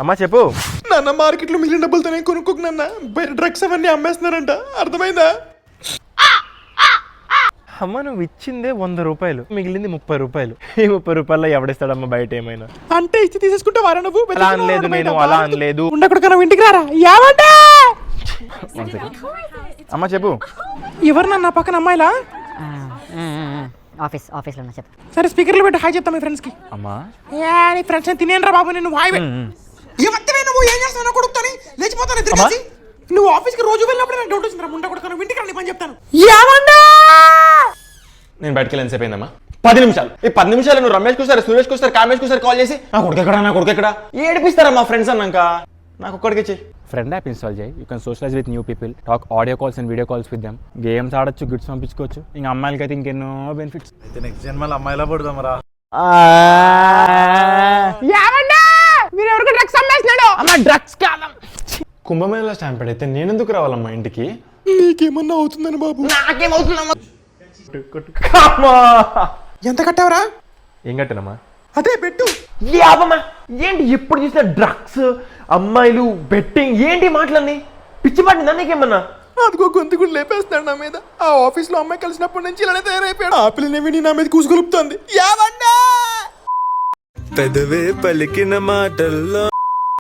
అమ్మా చెప్పు. నాన్న మార్కెట్లో మిగిలిన డబ్బులతో నేను కొనుక్కోకు నాన్న, బయట డ్రగ్స్ అవన్నీ అమ్మేస్తున్నారంట, అర్థమైందా? అమ్మ నువ్వు ఇచ్చిందే 100 రూపాయలు, మిగిలింది 30 రూపాయలు. ఈ 30 రూపాయల్లో ఎవడిస్తాడమ్మా బయట ఏమైనా? అంటే ఇచ్చి తీసేసుకుంటే వారా నువ్వు? అలా అనలేదు నేను, అలా అనలేదు. ఉండకుండా నువ్వు ఇంటికి రారా. ఏమంటే అమ్మ చెప్పు. ఎవరు నన్న పక్కన అమ్మాయిలా? ఆఫీస్లో ఉన్నా చెప్పు. సరే స్పీకర్లో పెట్టి హాయ్ చెప్తా మీ ఫ్రెండ్స్కి. అమ్మా నీ ఫ్రెండ్స్ తినేనరా బాబు, నేను హాయ్ నువ్వు ఏం చేస్తావు కొడుకుతాని లేచిపోతాను. నువ్వు ఆఫీస్కి రోజు వెళ్ళినప్పుడు నాకు డౌట్ వచ్చింది. ముండ కొడుకు నువ్వు ఇంటికి రండి పని చెప్తాను. నేను బయటకి వెళ్ళి ఎంతసేపు అయిందమ్మా? 10 నిమిషాలు. ఈ 10 నిమిషాలు నువ్వు రమేష్కి వస్తారు, సురేష్కి వస్తారు, కామేష్కి వస్తారు కాల్ చేసి నా కొడుకు ఎక్కడ ఏడిపిస్తారా మా ఫ్రెండ్స్ అన్నాక? నాకు ఒక్కడికి ఇచ్చి ఫ్రెండ్ యాప్ ఇన్స్టాల్ చేయి. You can socialise with new people, talk audio calls and video calls with them, games ఆడొచ్చు, గిఫ్ట్స్ పంపించుకోవచ్చు. ఇంకా అమ్మాయిలకి అయితే ఇంకెన్నో బెనిఫిట్స్. అయితే నెక్స్ట్ జన్మలో అమ్మాయిలా పడదామరా? మీరు ఎవరికి డ్రగ్స్ అమ్మేస్తున్నాడు? అమ్మ డ్రగ్స్ కాదం. కుంభమేళలో స్టాంప్ అయితే నేను ఎందుకు రావాలమ్మా ఇంటికి? నీకేమన్నా అవుతుందని బాబు? నాకేమవుతుందమ్మా? ఎంత కట్టావరా? ఏం కట్టానమ్మా? అదే పెట్టు. ఏంటి ఎప్పుడు చూసినా డ్రగ్స్, అమ్మాయిలు, బెట్టింగ్, ఏంటి మాటలన్నీ? పిచ్చి పట్టిందా నీకేమన్నా? అదిగో గొంతు కూడా లేపేస్తాడు నా మీద. ఆ ఆఫీస్ లో అమ్మాయి కలిసినప్పటి నుంచి ఇలానే తయారైపోయాడు. ఆ పిల్లని విని నా మీద కూసుకొలుపుతోంది. పెదవే పలికిన మాటల్లో